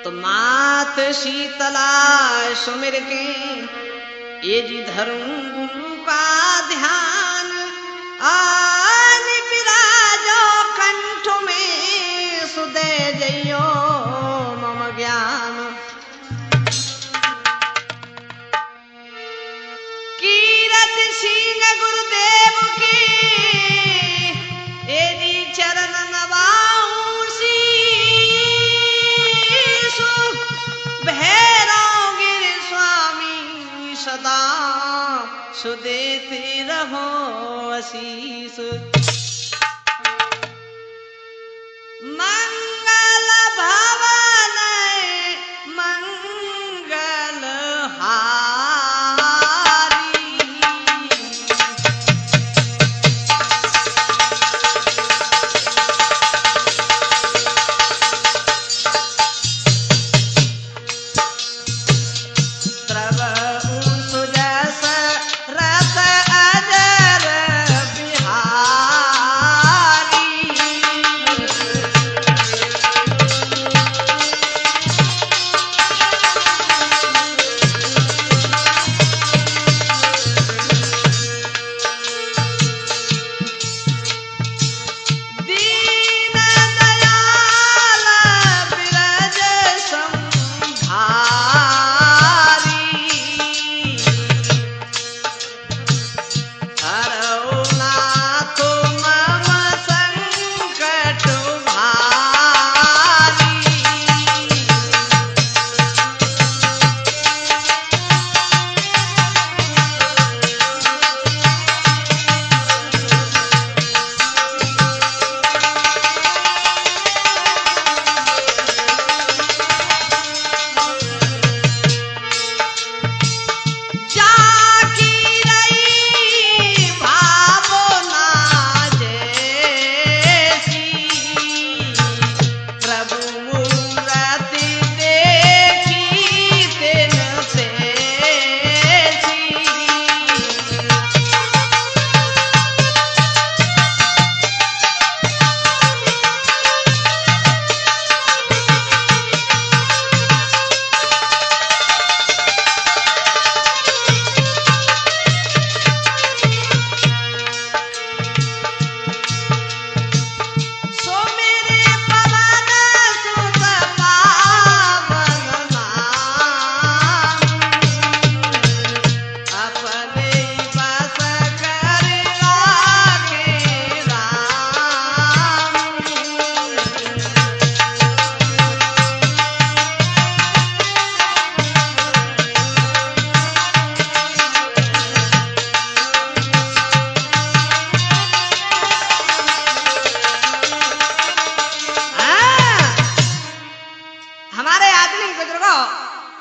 तो मात शीतला सुमिर के ये जी धरूं गुरु का ध्यान आज विराजो कंठ में सुदे जइयो मम ज्ञान कीरत सिंह गुरुदेव के ए जी चरण नवाऊं शीश भैरव गिर स्वामी सदा सुदेते रहो आशीष मंगल भवन मंगल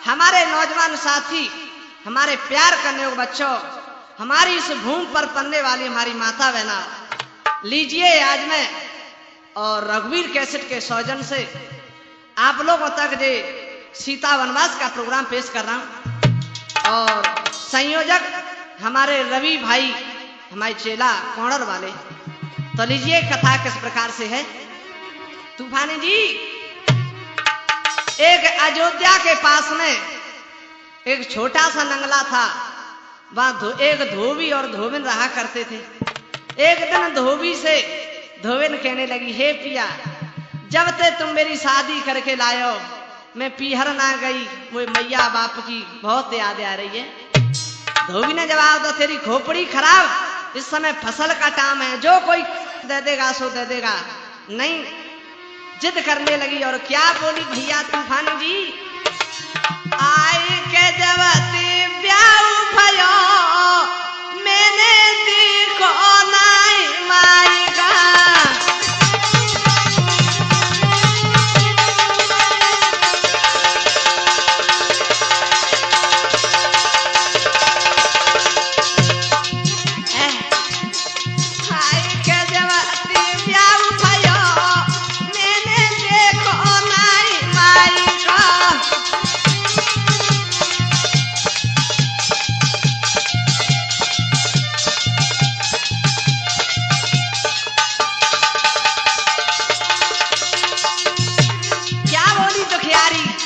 हमारे नौजवान साथी, हमारे प्यार करने वाले बच्चों, हमारी इस भूमि पर पलने वाली हमारी माता बहना, लीजिए आज मैं और रघुवीर कैसेट के सौजन से आप लोगों तक जे सीता वनवास का प्रोग्राम पेश कर रहा हूं और संयोजक हमारे रवि भाई, हमारे चेला कोणर वाले। तो लीजिए कथा किस प्रकार से है। तूफानी जी, एक अयोध्या के पास में एक छोटा सा नंगला था, वहां एक धोबी और धोबिन रहा करते थे। एक दिन धोबी से धोबिन कहने लगी, हे पिया, जब ते तुम मेरी शादी करके लायो मैं पीहर ना गई, वो मैया बाप की बहुत याद आ रही है। धोबी ने जवाब दो, तेरी खोपड़ी खराब, इस समय फसल का टाइम है, जो कोई दे देगा सो दे देगा। नहीं, जिद करने लगी और क्या बोली भैया तूफानी जी, आई के जवती ब्याह भयो मैंने देखो नाई माई का।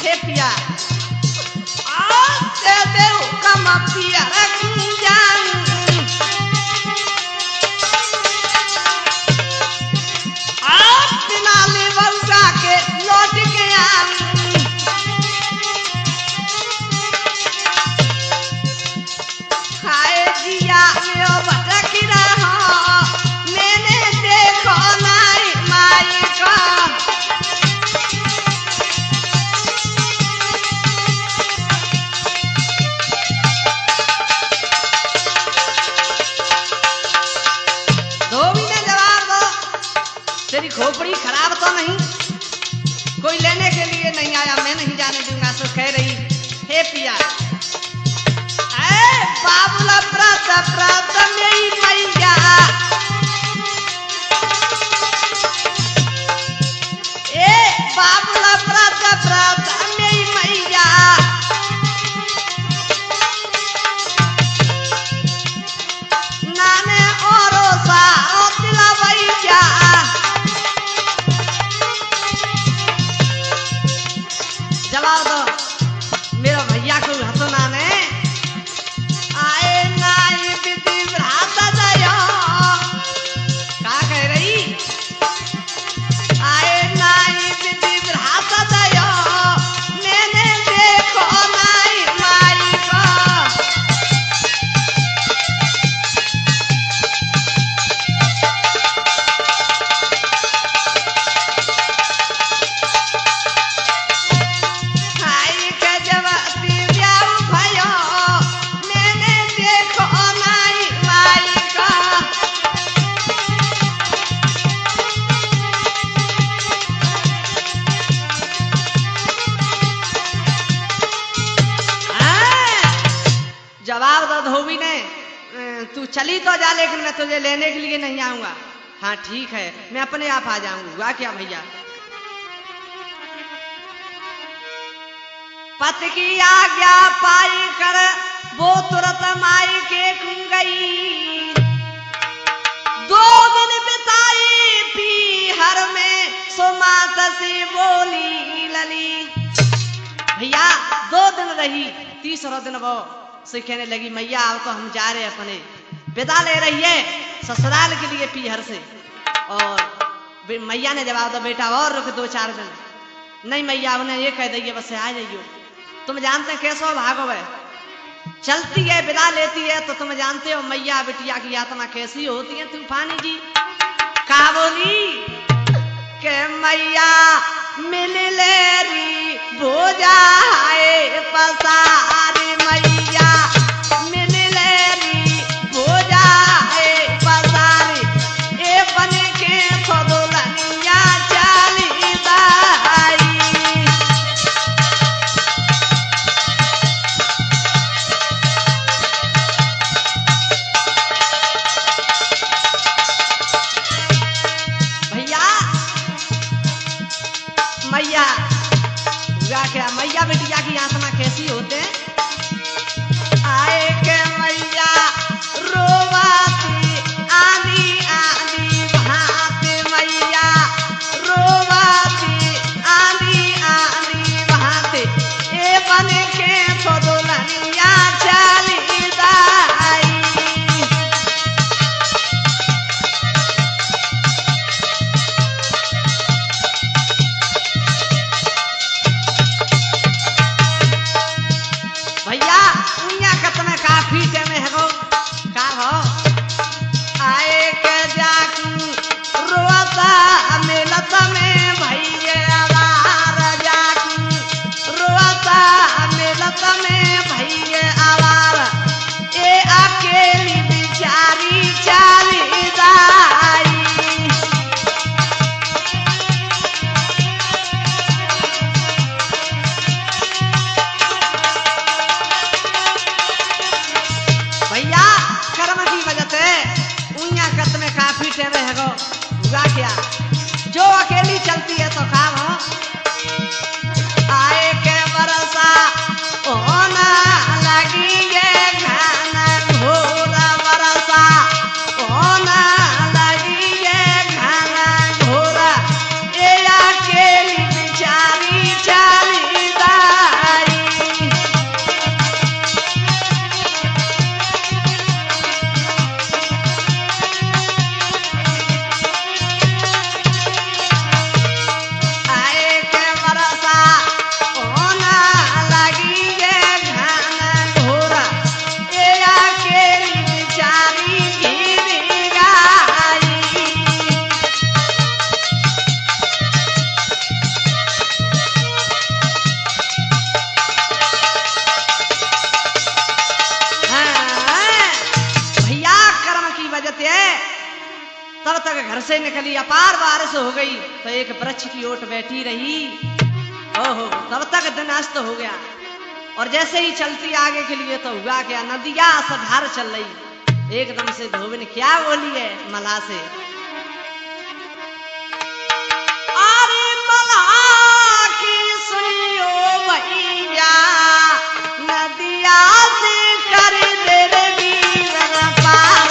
हे पिया आते देव कम पिया रंजान आप बिना ले बउका के लौट के आन खाए जिया में ओ भटक रहा मैंने देखो नाई माई का धोबी ने जवाब दो तेरी खोपड़ी खराब तो नहीं कोई लेने के लिए नहीं आया मैं नहीं जाने दूंगा सो कह रही हे पिया बाबुला प्रात प्रात मेरी मैया ए बाबुला प्रात प्रात मेरी मैया नाने औरो सा दिला भैया जवाब दो मेरा भैया को हंसो नाने आए नाई बिति भ्रात दया का कह रही आए नाई बिति भ्रात दया मैंने देखो नाई माई का आई के जवाती ब्याह भयो मैंने देखो नाई माई का जवाब दो धोबी ने तू चली तो जा लेकिन मैं तुझे लेने के लिए नहीं आऊंगा हाँ ठीक है मैं अपने आप आ जाऊंगा क्या भैया पति की आज्ञा पाई कर वो तुरंत माई के गई 2 दिन बिताई पीहर में सुमात से बोली लली भैया 2 दिन रही 3रा दिन वो से कहने लगी मैया अब तो हम जा रहे अपने विदा ले रही है ससुराल के लिए पीहर से और मैया ने जवाब दो बेटा और रुक 2-4 दिन नहीं मैया उन्हें ये कह दिए बस आ जाइयो तुम जानते हैं कैसो भागो है चलती है विदा लेती है तो तुम जानते हो मैया बिटिया की आत्मा कैसी होती है तूफानी जी कहा बोली के मैया मिल लेरी भोजाए पसारी मैया मिल लेरी भोजाए पसारी ए बन के फदोलनिया चाली दाई मैया क्या मैया बिटिया की आत्मा कैसी होते आए के मैया रोवाती आंधी आंधी बहाते मैया रोवाती आंधी आंधी बहाते ए बने के फदोलनिया चाली दाई घर से निकली, अपार बारिश हो गई तो एक वृक्ष की ओट बैठी रही। ओहो, तब तक दिन अस्त हो गया और जैसे ही चलती आगे के लिए तो हुआ क्या, नदिया सधार चल रही। एकदम से धोबिन क्या बोली है मल्लाह से, अरे मल्लाह की सुनियो भैया, नदिया से कर दे रे वीरन पार।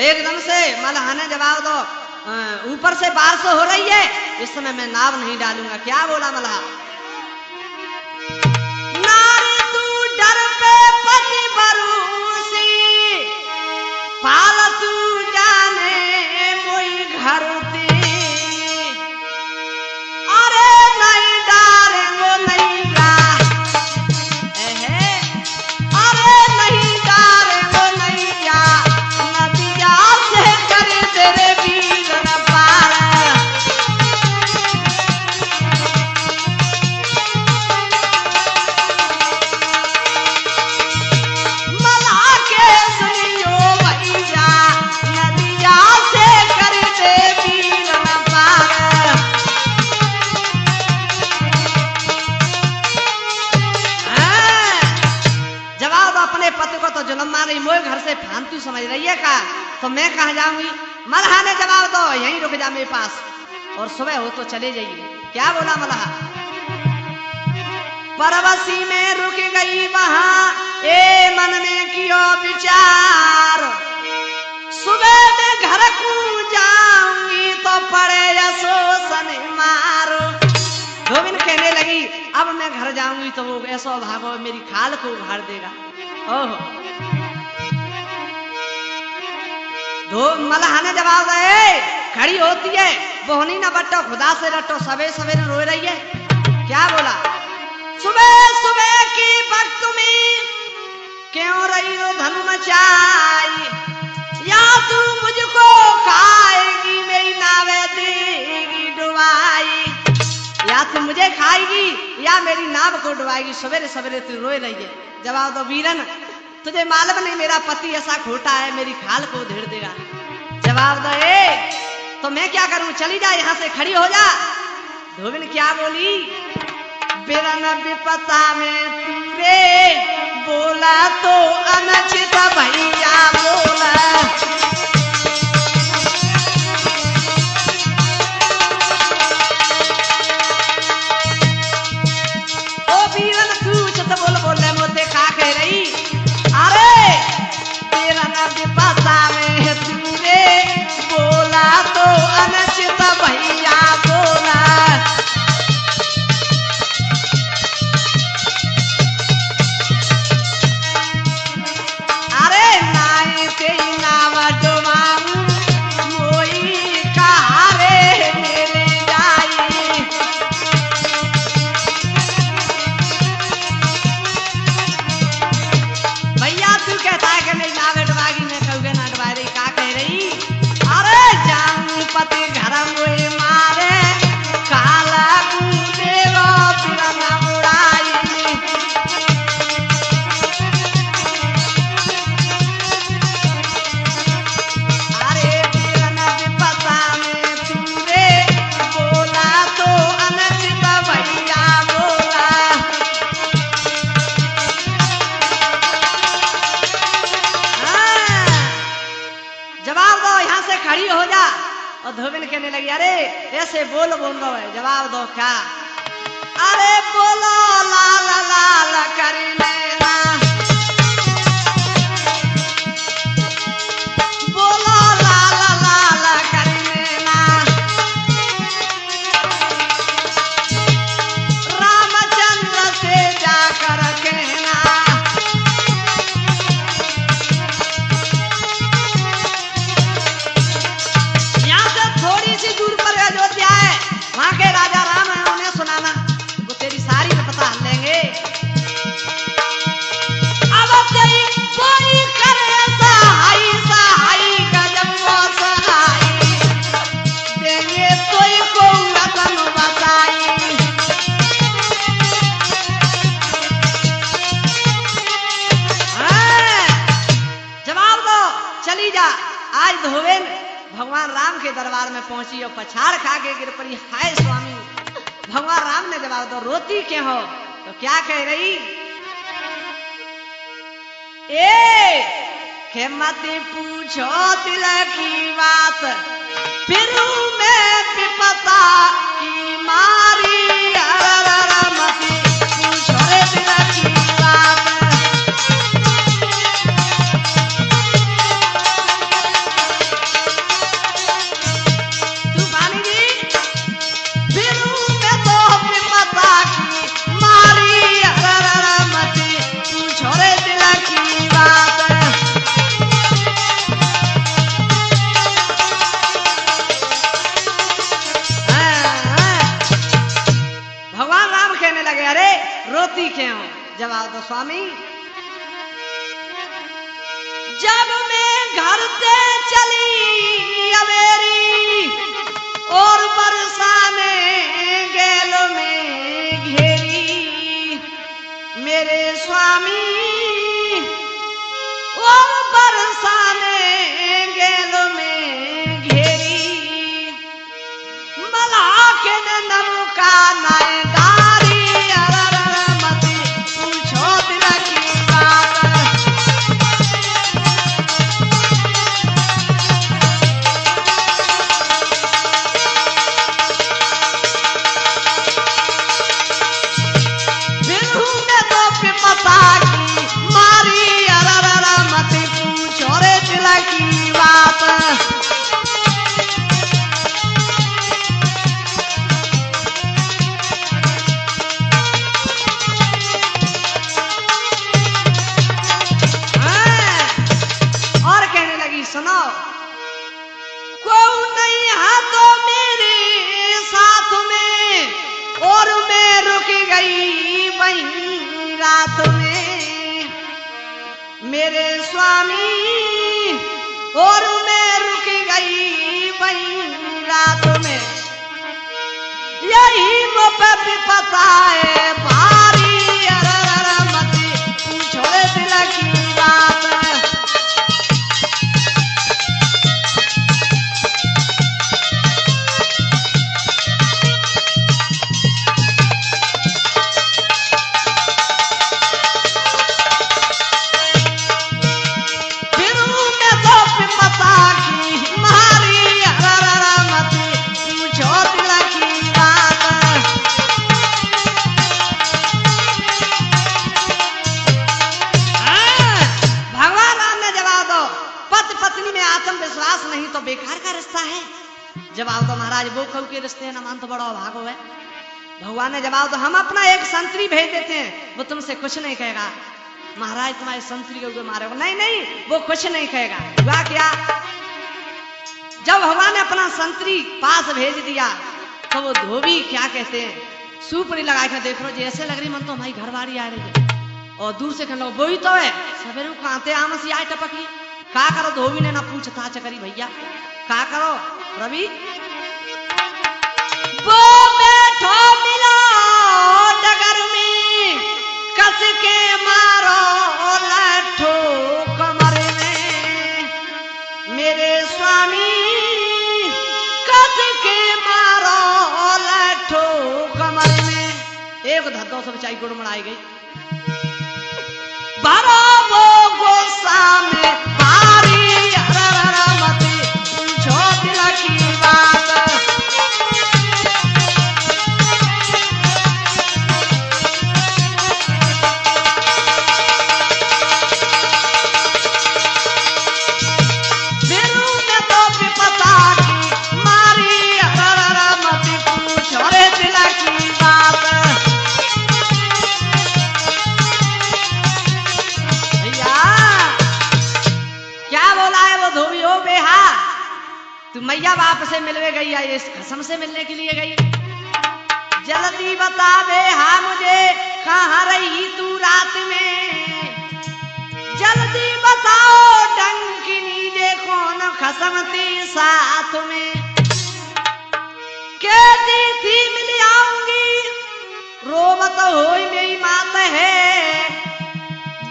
एकदम से मल्लाह ने जवाब दो, ऊपर से बारिश हो रही है, इस समय मैं नाव नहीं डालूंगा। क्या बोला मल्लाह, नारी तू डर पे पति बरूसी, पालतू जाने मोई घर ती, अरे नहीं डारे वो नहीं गा, अरे नहीं डारे वो नहीं गा, तेरे वीरन पार। मल्लाह के सुनियो भैया, नदिया से कर दे वीरन पार। जवाब अपने पति को तो जन्म मान रही, मोए घर से फालतू समझ रही है का, तो मैं कहाँ जाऊंगी। मल्लाह ने जवाब दो, यहीं रुक जा मेरे पास और सुबह हो तो चले जाइए। क्या बोला मल्लाह, परवसी में रुक गई वहां, ए मन में कियो विचार, सुबह में घर को जाऊंगी तो पड़े शोषण मारो। धोबिन कहने लगी, अब मैं घर जाऊंगी तो वो ऐसा भागो मेरी खाल को उखाड़ देगा। ओहो, मल्लाह ने जवाब दे, खड़ी होती है, बोहनी ना बट्टो, खुदा से रटो, सवेरे सवेरे रो रही है। क्या बोला, सुबह सुबह की वक्त में क्यों रही हो धन मचाई, या तू मुझको खाएगी मेरी नावे देगी डुबाई, या तू मुझे खाएगी या मेरी नाव को डुबाएगी, सवेरे सवेरे तू रो रही है। जवाब दो, वीरन तुझे मालूम नहीं मेरा पति ऐसा खोटा है, मेरी खाल को उधेड़ देगा। जवाब दे, तो मैं क्या करूं, चली जा यहाँ से, खड़ी हो जा। धोबिन क्या बोली, बिरन विपता में तीरे, बोला तो अनचित भैया बोला, ओ वीरन कुछ तो बोले मोते खा कह रही, अरे बिरन विपता में तीरे, बोला तो अनचित भैया बोला, अरे नाई से नाव डो लगी, अरे ऐसे बोल रहा है, जवाब दो क्या? अरे बोलो लाल लाल करने ना, बोलो लाल लाल करने ना, रामचंद्र से जाकर कहना, यहाँ से थोड़ी सी दूर पर अयोध्या है, वहां के राजा राम है, उन्हें सुनाना, वो तेरी सारी में पता लेंगे। अब तेरी कोई करे सहाई सहाई गजब वो सहाई, देंगे कोई को रतन बसाई। जवाब दो, चली जा। आज धोबेन भगवान राम के दरबार में पहुंची और पछाड़ खा के गिर पड़ी, हाय स्वामी। भगवान राम ने जवाब दो, रोती क्यों हो? तो क्या कह रही? ए के मत पूछो दिल की बात, फिर मैं विपता की मारी, मत पूछो रे दिल की बात। तूफानी जी, फिर मैं तो विपता की मारी, मत पूछो रे दिल की बात। भगवान राम कहने लगे, अरे रोती क्यों? जवाब दो स्वामी। जब मैं घर से चली अवेरी और बरसाने गैल में घेरी, मेरे स्वामी और बरसाने गैल में घेरी, मल्हा के नमका नायदारी, मत पूछो दिल की बात। फिर मैं तो विपता की मारी, मत पूछो रे दिल की बात। और कहने लगी, सुनो, कोई नहीं है तो मेरे साथ में, और मैं रुक गई वहीं रात में, मेरे स्वामी और मैं रुक गई वहीं रात में, यही मुझ पे विपता है भारी, मत पूछो रे दिल की बात। फिर मैं तो विपता की मारी, मत पूछो दिल की बात। भगवान राम ने जवाब दो, पति पत्नी में आत्मविश्वास नहीं तो बेकार का रिश्ता है। जवाब दो महाराज, वो कहू के रिश्ते न मान तो बड़ा भागो है। भगवान ने जवाब दो, हम अपना एक संतरी भेज देते हैं, वो तुमसे कुछ नहीं कहेगा। महाराज तुम्हारे संतरी के ऊपर मारेगा? नहीं नहीं, वो कुछ नहीं कहेगा। हुआ क्या? जब भगवान ने अपना संतरी पास भेज दिया तो वो धोबी क्या कहते हैं, सुपरी लगा के देख लो, जैसे लग रही मन तो हमारी घरवाली आ रही है, और दूर से कहना वो ही तो है, सवेरे खाते आम सी आए टपकी। का करो? धोबी ने ना पूछता चकरी भैया, का करो रवि? वो बैठो मिला डगर में, कस के मारो लट्ठो कमर में, मेरे स्वामी कस के मारो लट्ठो कमर में। एक धद्दों से बचाई गुड़ मनाई गई, भरो वो गुस्सा में भारी, मत पूछो दिल की बात। बाप से मिलवे गई या इस खसम से मिलने के लिए गई? जल्दी बता दे हाँ मुझे, कहाँ रही तू रात में? जल्दी बताओ डंकिनी जे कौन खसम थी साथ में? कहती थी मिल आऊंगी, रोबत होई मेरी मात है।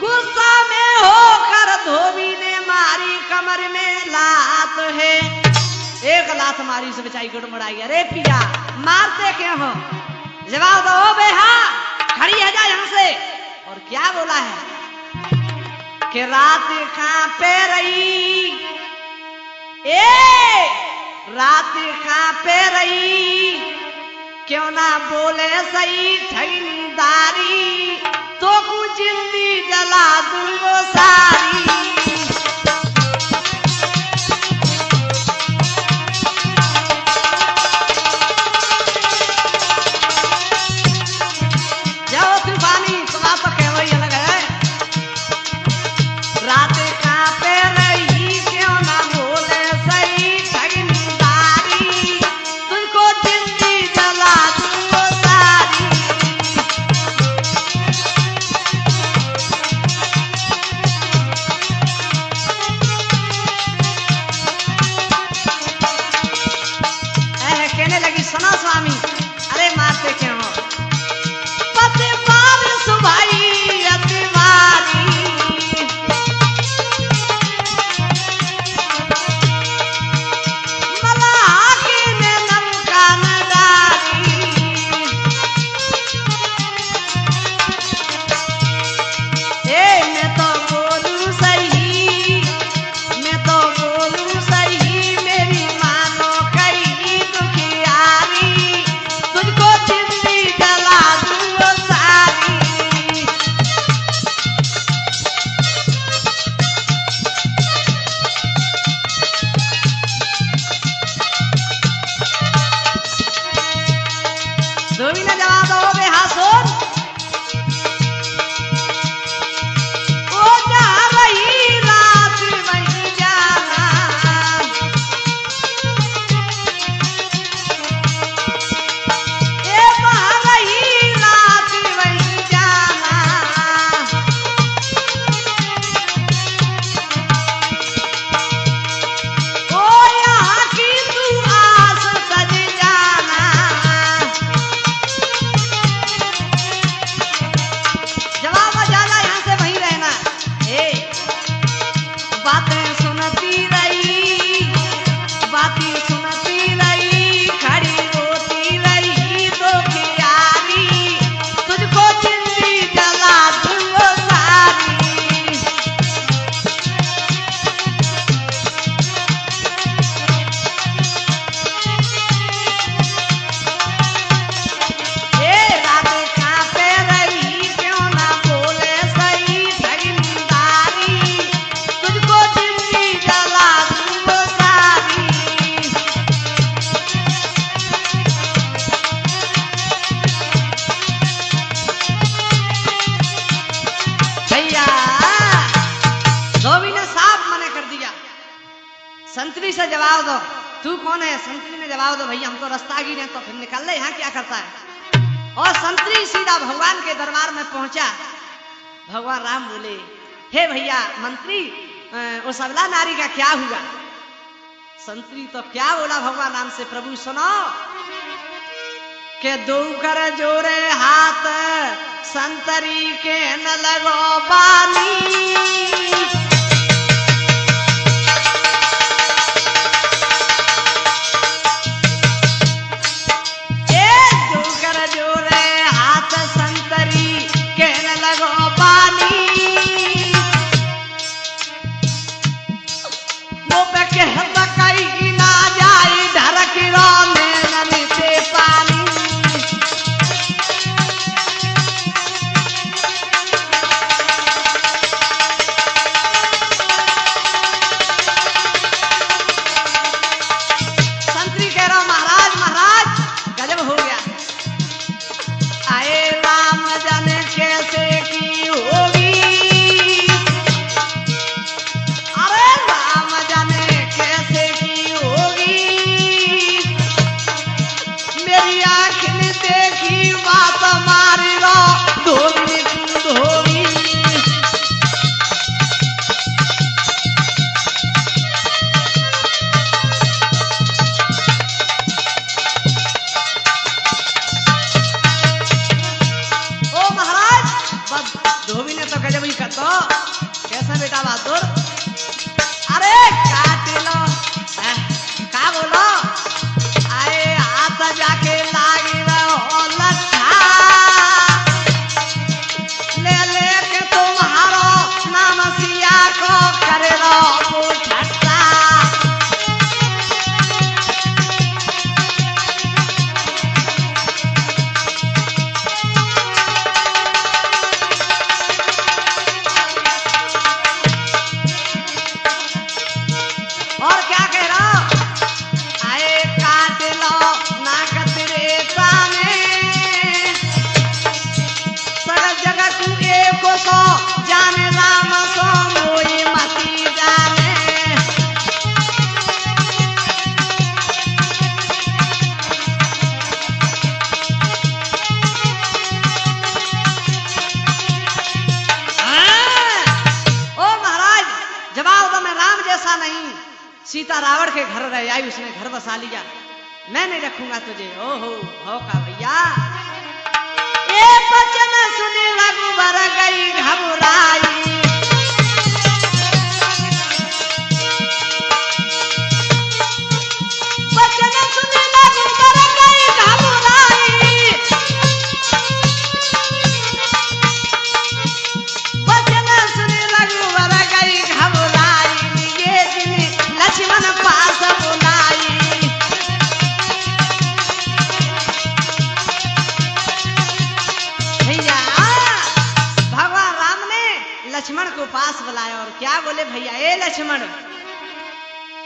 गुस्सा में होकर धोबी ने मारी कमर में लात है। एक लात मारी से बेचारी गुड़मुड़ाई। अरे पिया मारते क्यों हो? जवाब दो बेहा, खड़ी है जा यहाँ से। और क्या बोला है कि रात कहाँ पे रही, रात कहाँ पे रही, क्यों ना बोले सही ठगीदारी, तो कुछ जिंदगी जला दूंगो सारी। जाओ तूफानी तुम्हारा तो कह वही अलग है। रात कहाँ पे रही, क्यों ना बोले सही ठगीदारी, तुझको जिंदगी जला दूंगो सारी। कहने लगी सुनो स्वामी, अरे मारते क्यों हो? पति मार सुभाई अतिवारी, मलाह की ने नमकान डारी। मैं तो बोलूं सही, मैं तो बोलूं सही, मेरी मानो कहीं दुखियारी, तुझको जिंदगी जला दूंगो सारी। धोबी ने जवाब दो बेहा सुन, ओ जहाँ रही रात वहीं जाना, वहाँ रही रात वहीं जाना। ओ यहाँ की तू आस सज जाना, जवाब जाला यहाँ से वहीं रहना। बातें सुनती रही, बातें सुनती रही, खड़ी रोती रही तो कियारी, तुझको जिंदगी जला दूंगो सारी। रात कहाँ पे रही, क्यों ना बोले सही ठगीदारी, तुझको जिंदगी जला दूंगो सारी। भैया धोबी ने साफ मना कर दिया, संतरी से जवाब दो। तू कौन है? संतरी ने जवाब दो, भैया हम तो रास्तागीर हैं, तो फिर निकल ले, यहाँ क्या करता है? और संतरी सीधा भगवान के दरबार में पहुंचा। भगवान राम बोले, हे भैया मंत्री, उस अबला नारी का क्या हुआ? संतरी तो क्या बोला भगवान राम से, प्रभु सुनो के दो कर जोरे हाथ, संतरी के न लगो बानी। बात मारी रो धोबी तू धोबी। ओ महाराज धोबी ने तो गजब ही करतो। कैसा बेटा बहादुर? अरे काट लो का बोलो आए हाथ जाके लागी रहो लच्छा ले लेके तुम्हारो नाम सिया को करे रो ठट्टा। और क्या कह रहा आए काट लो नाक तेरे सामने सगल जगह तू एक सो जाने राम सो मोई मती जाने। ओ महाराज जवाब तो मैं राम जैसा नहीं, सीता रावण के घर रह आई, उसने घर बसा लिया, मैं नहीं रखूंगा तुझे। ओहो हो का भैया ये बचन सुने रघुबर गई घबराई। बचन सुने रघुबर गई घबराई। बचन सुने रघुबर गई घबराई। ये दिन लक्ष्मण पास बुलाई। भैया भगवान राम ने लक्ष्मण को पास बुलाया और क्या बोले भैया ए लक्ष्मण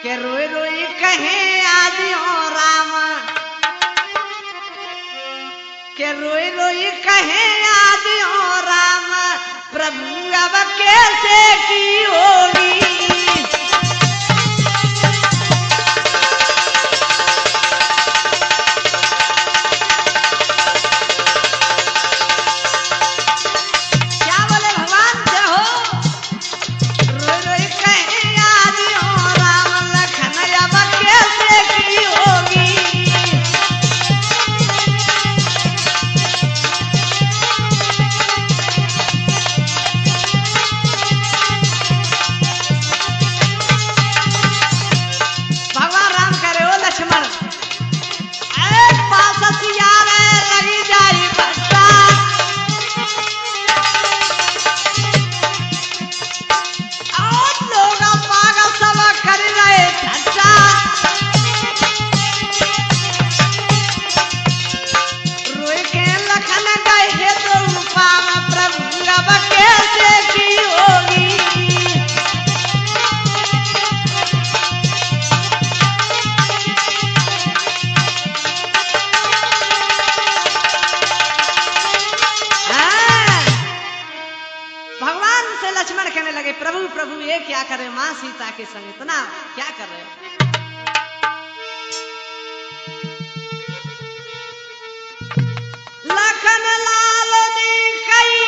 के रोई रोई कहे आदि हो राम के रोई रोई कहे आदि हो राम प्रभु अब कैसे की होगी। लक्ष्मण कहने लगे प्रभु प्रभु ये क्या कर रहे माँ सीता के संग इतना क्या कर रहे हो। लखन लाल ने कही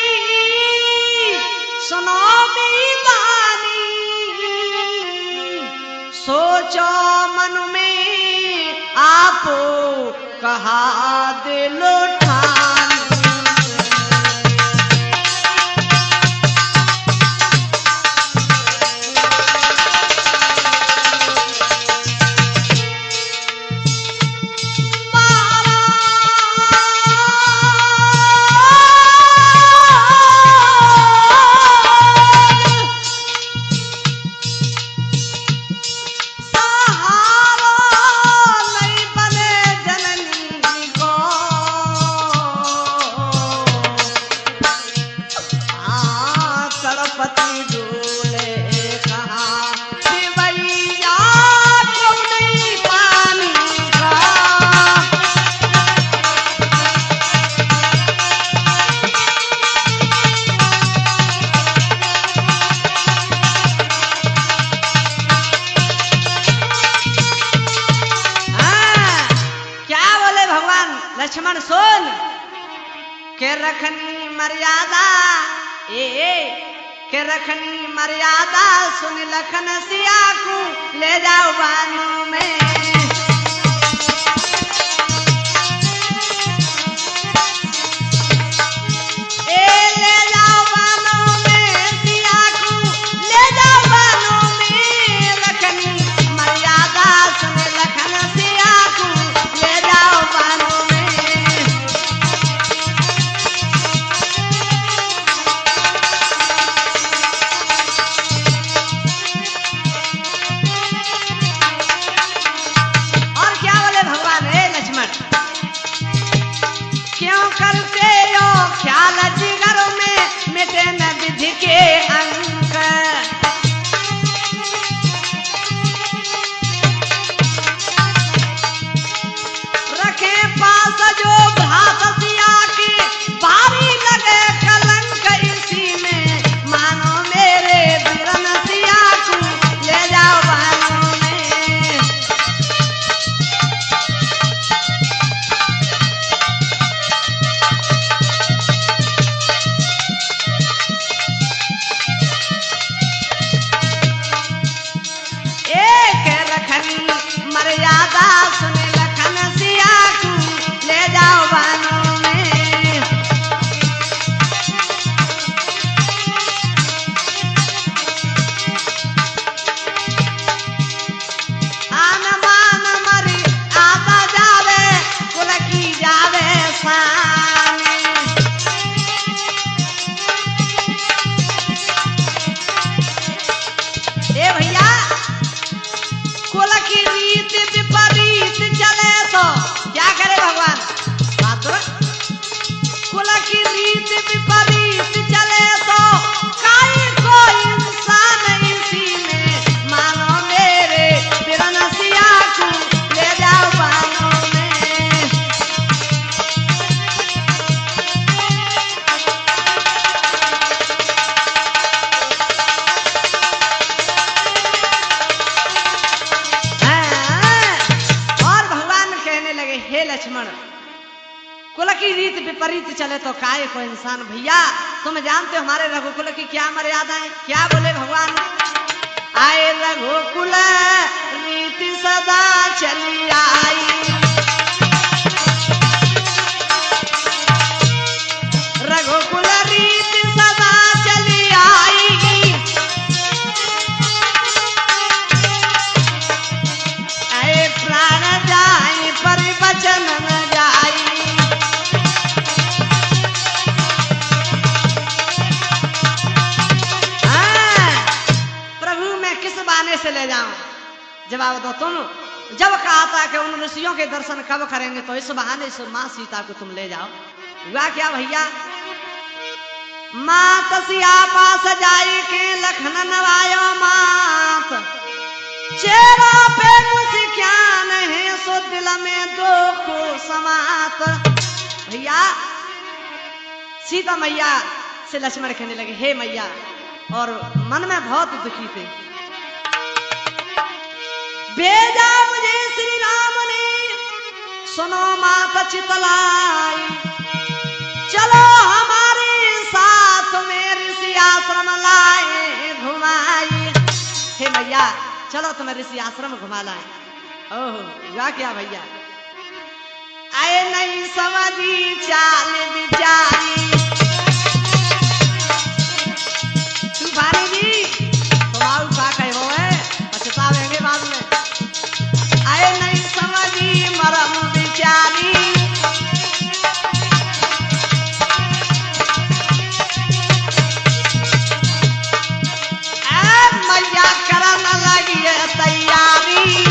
सुनो बीमानी सोचो मन में आपो कहा दिलो लक्ष्मण सुन के रखनी मर्यादा के रखनी मर्यादा सुन लखन सिया को ले जाओ बानों में ले जाओ बानों में सिया को ले जाओ बानों में रखनी मर्यादा सुन लखन सिया को ले जाओ बानों में ख्याल जिगर में मिटे न विधि के अंक रखे पास जो भात सिया के भारी लगे कलंक इसी में मानो मेरे बिरन सिया को ले जाओ बानों में मर्यादा सुन लखन सिया को ले जाओ बानों में आन मान मरी आता जावे कुल की जावे सानी ए भैया कुल की रीत विपरीत चले तो क्या करे भगवान बात कुल की रीत विपरीत चले तो काई को इंसान इसी में मानो मेरे बिरन सिया को ले जाओ बानों में हे लक्ष्मण कुल की रीत विपरीत चले तो काय को इंसान भैया तुम जानते हो हमारे रघुकुल की क्या मर्यादाएं क्या बोले भगवान आए रघुकुल रीति सदा चली आई रघुकुल रीति सदा चली आई आए प्राण जाए पर वचन न जाई प्रभु मैं किस बहाने से ले जाऊं जवाब दो तुम जब कहा था कि उन ऋषियों के दर्शन कब करेंगे तो इस बहाने से माँ सीता को तुम ले जाओ हुआ क्या भैया मात सिया पास जाई के लखन नवायो मात चेहरा पे मुस्कान है सो दिल में दुख समात भैया सीता मैया से लक्ष्मण कहने लगे हे मैया और मन में बहुत दुखी थे भेजा मुझे श्री राम ने सुनो मात चितलाई चलो हमारे साथ में ऋषि आश्रम लाए घुमाई हे मैया चलो तुम्हें ऋषि आश्रम घुमा लाए ओहो हुआ क्या भैया आए नहीं समझी चाल बिचारी तूफानी जी तुम्हारा उठा कहे वो है पछतावेंगे बाद में आए नहीं समझी मरम बिचारी मैया करन लगी तैयारी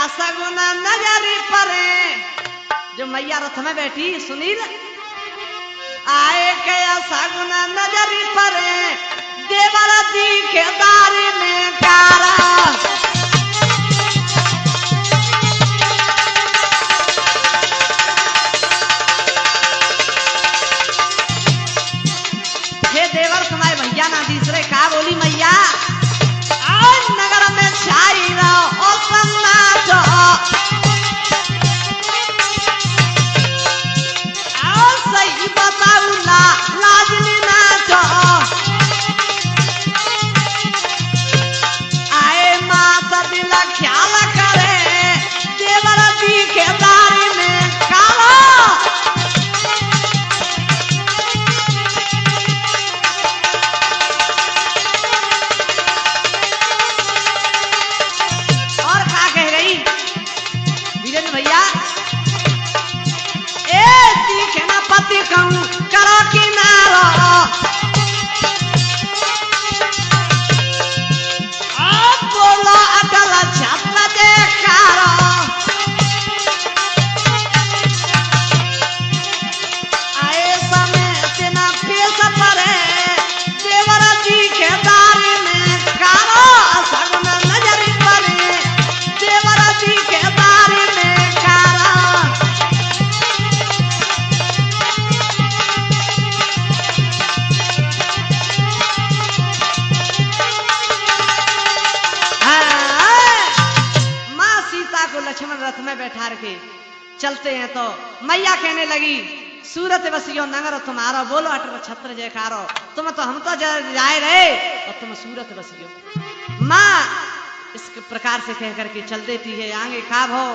सगुन नजरी परे। जो मैया रथ में बैठी सुनील आए क्या सगुन नजरी परे देवर दिखेदारी में कारा। हे देवर तुम्हारे भैया ना तीसरे का बोली मैया आज नगर में छाई रहो और सन्नाटो। आज सही बताऊ लाजली नाटो। आए माता दिल ख्याल करे देवर दिखेदारी में काला। भैया ए दिखे ना पति कहूं करो किनारो। अब बोलो अटल छत्र देखारो। आए समय से ना पेश परे देवर दिखेदारी में कारो। सगुन नजरी परे देवर दिखेदारी में लक्ष्मण रथ में बैठा रखे चलते हैं। तो मैया कहने लगी सूरत बसियो नगर तुम्हारा बोलो अटर छत्र जयकारो। तुम तो हम तो जाए रहे और तुम सूरत बसियो। माँ इस प्रकार से कह करके चल देती है आगे। का भो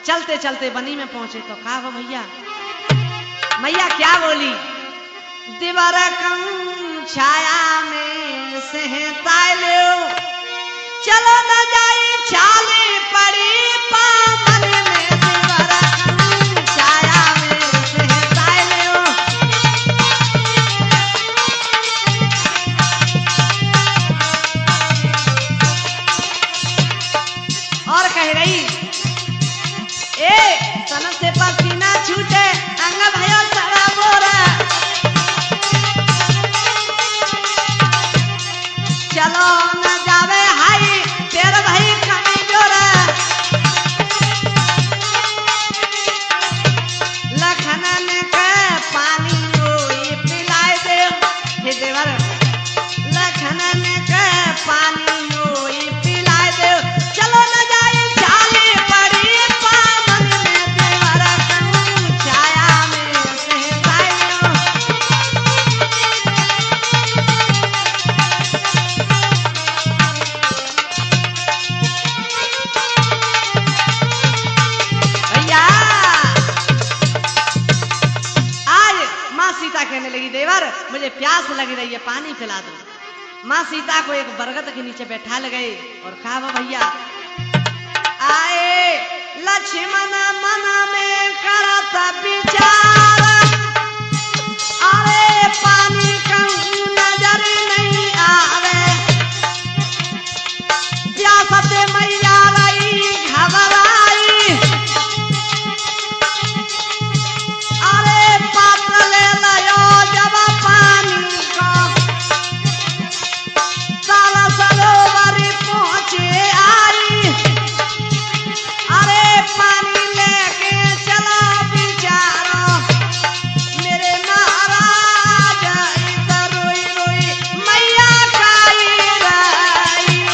चलते चलते बनी में पहुंचे तो का भो भैया मैया क्या बोली दिवर छाया में सहता लो चलो न जाई छाले पड़ी पामन में दिवर छाया में सहता लो। और कह रही ए तन से पसीना छूटे अंग भयो सारा बोरा। चलो न जावे हाई तेरा भाई कमी जोरा। लखनन के पानी रोई पिलाए दे हे देवर। लखनन के पानी रोई पिलाए दे चलो न जाए छाले पड़ी पावन में देवर छाया में सहता लो। सीता कहने लगी देवर मुझे प्यास लग रही है पानी पिला दो। माँ सीता को एक बरगद के नीचे बैठा ले गए और कहा वो भैया आए लक्ष्मण मन में करता विचार। अरे पानी कहूं नजर नहीं आवे प्यास से मैया रही घबराई। अरे पात्र ले लो जब पानी को साला सरोवर पहुंचे आई। अरे पानी लेके चला बिचारो मेरे महाराज इधर रोई रोई मैया काई रही।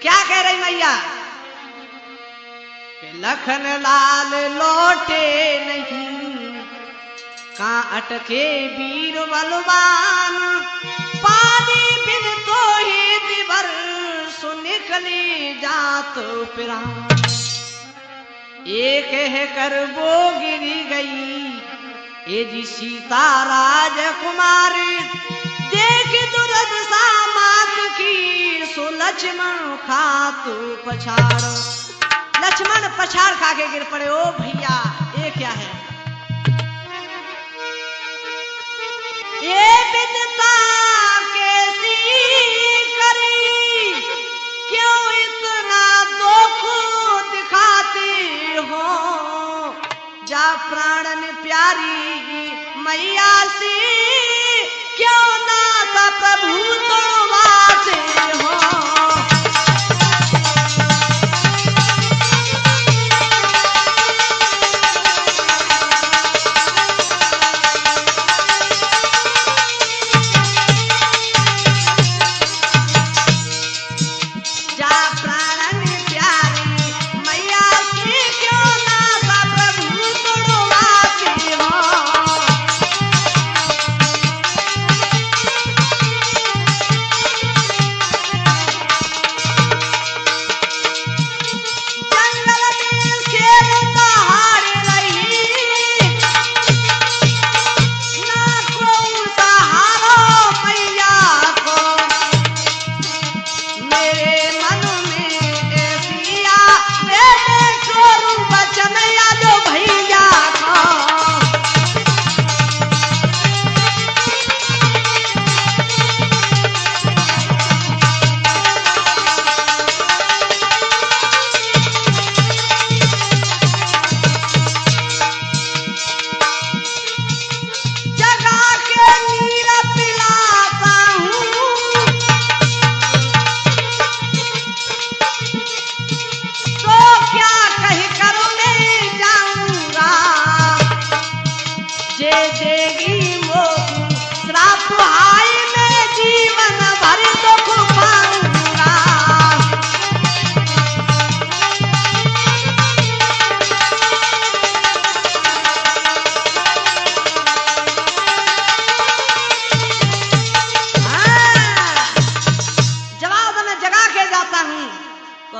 क्या कह रही मैया कि लखन लाल लौटे नहीं कहाँ अटके वीर बलवान। पानी बिन तो ही दिवर सो निकली जात प्राण। एक है कर वो गिरी गई ये जी सीता राजकुमारी। देख दुर्दशा मात की सो लक्ष्मण खातू पछाड़। लक्ष्मण पछाड़ खा के गिर पड़े। ओ भैया ये क्या है जा प्राणन प्यारी मैया सी क्यों ना था प्रभु तो वासे हो।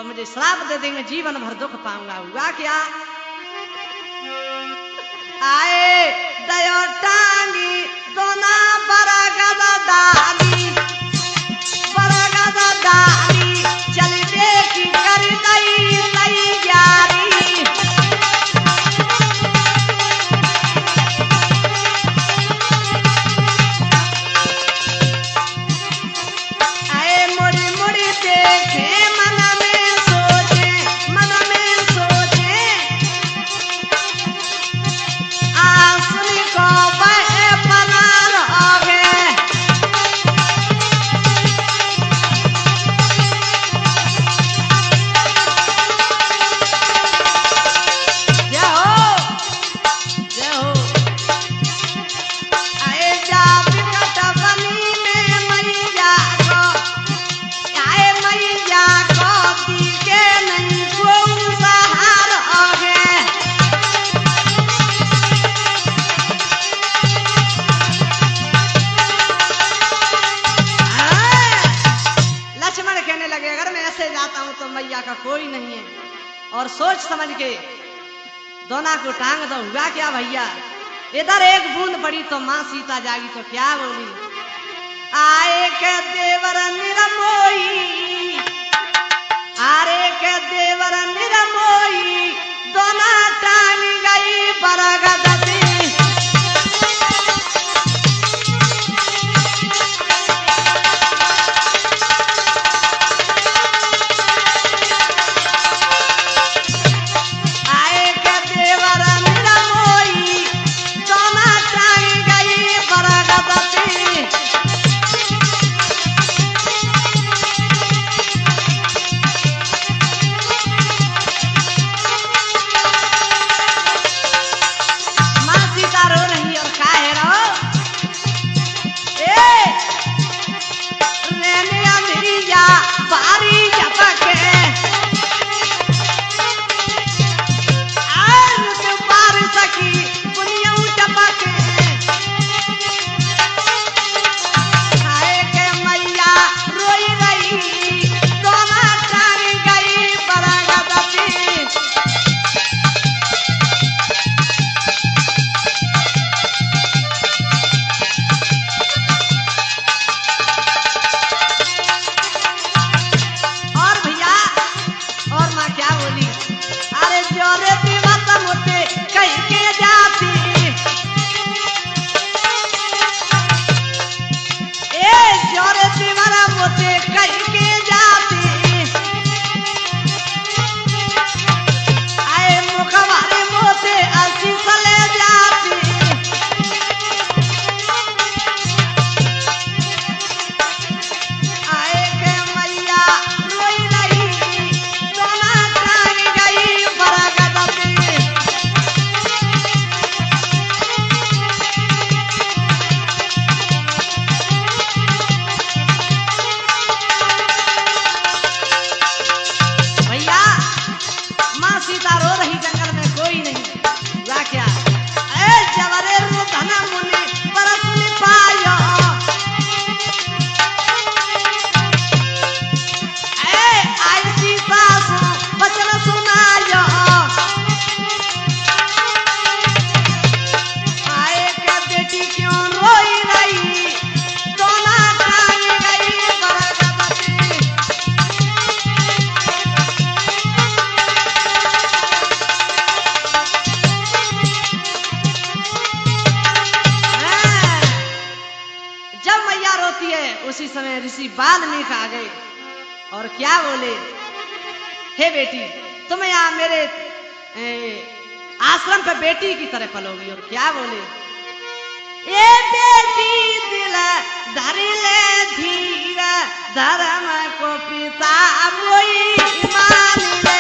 मुझे श्राप दे देंगे, जीवन भर दुख पाऊंगा। हुआ क्या? आए दयो टांगी दोना बरगद डाली, बरगद डाली चल देखी कर दई तैयारी। आए मुड़ी मुड़ी देखे मन में सोचे, मन में सोचे आसुनी को बे पनार हो गए। जय हो, जय हो। आए जा विकट बनी में मैया को, आए मैया को दिखे नहीं कोई सहार हो गए। लक्ष्मण कहने लगे अगर मैं ऐसे जाता हूं तो मैया का कोई नहीं है, और सोच समझ के दोना को टांग दो। हुआ क्या भैया? इधर एक बूंद पड़ी तो मां सीता जागी तो क्या बोली? आए के देवर निरमोई, आरे के देवर निरमोई दोना टांग गई बरगद दी। आए के देवर निरमोई दोना टांग गई बरगद दी। उसी समय ऋषि वाल्मीकि आ गए और क्या बोले, हे बेटी तुम यहाँ मेरे आश्रम पे बेटी की तरह पलोगी। और क्या बोले, ये बेटी दिल धर ले धीर धर्म को पिता मोई मान ले।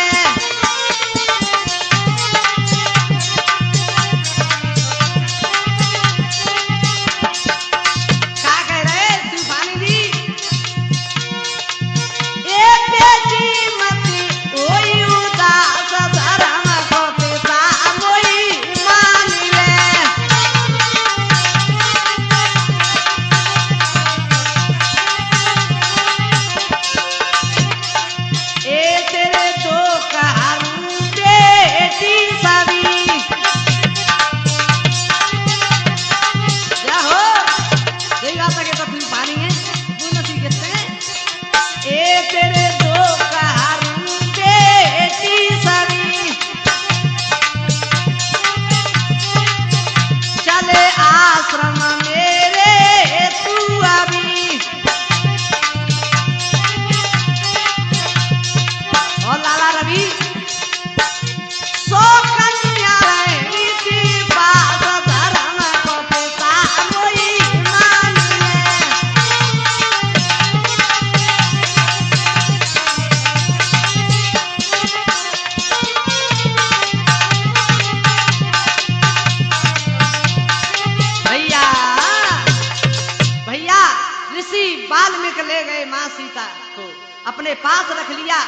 वाल्मीकि ले गए मां सीता को अपने पास रख लिया।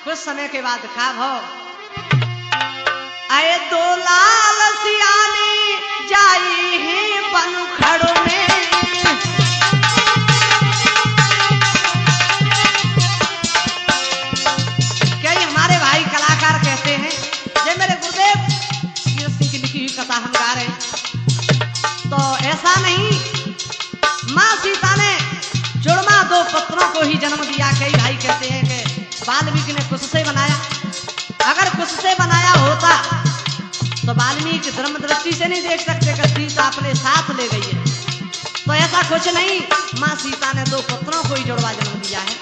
कुछ समय के बाद का भाव, आए दो लाल सियानी जाई ही बन खड़ो में। कई हमारे भाई कलाकार कहते हैं, ये मेरे गुरुदेव सिंह की लिखी हुई कथा हम गा रहे हैं, तो ऐसा नहीं, मां सीता ने जुड़वा दो पुत्रों को ही जन्म दिया। कई भाई कहते हैं कि वाल्मीकि ने कुछ से बनाया, अगर कुछ से बनाया होता तो वाल्मीकि धर्म दृष्टि से नहीं देख सकते कि सीता अपने साथ ले गई है, तो ऐसा कुछ नहीं, मां सीता ने दो पुत्रों को ही जुड़वा जन्म दिया है।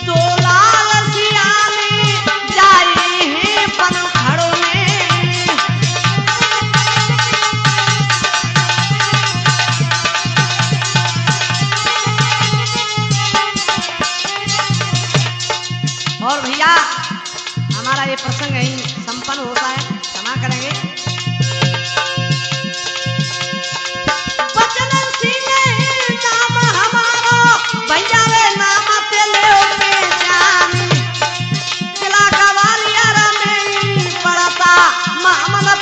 दो लाल सियानी जाई ही बन खड़ो में। और भैया हमारा ये प्रसंग यही संपन्न होता है, क्षमा करेंगे। बचन सिंह नाम हमारो भैया रे नाम ते ले पहचानी, किला कवालिया में पड़ता मामला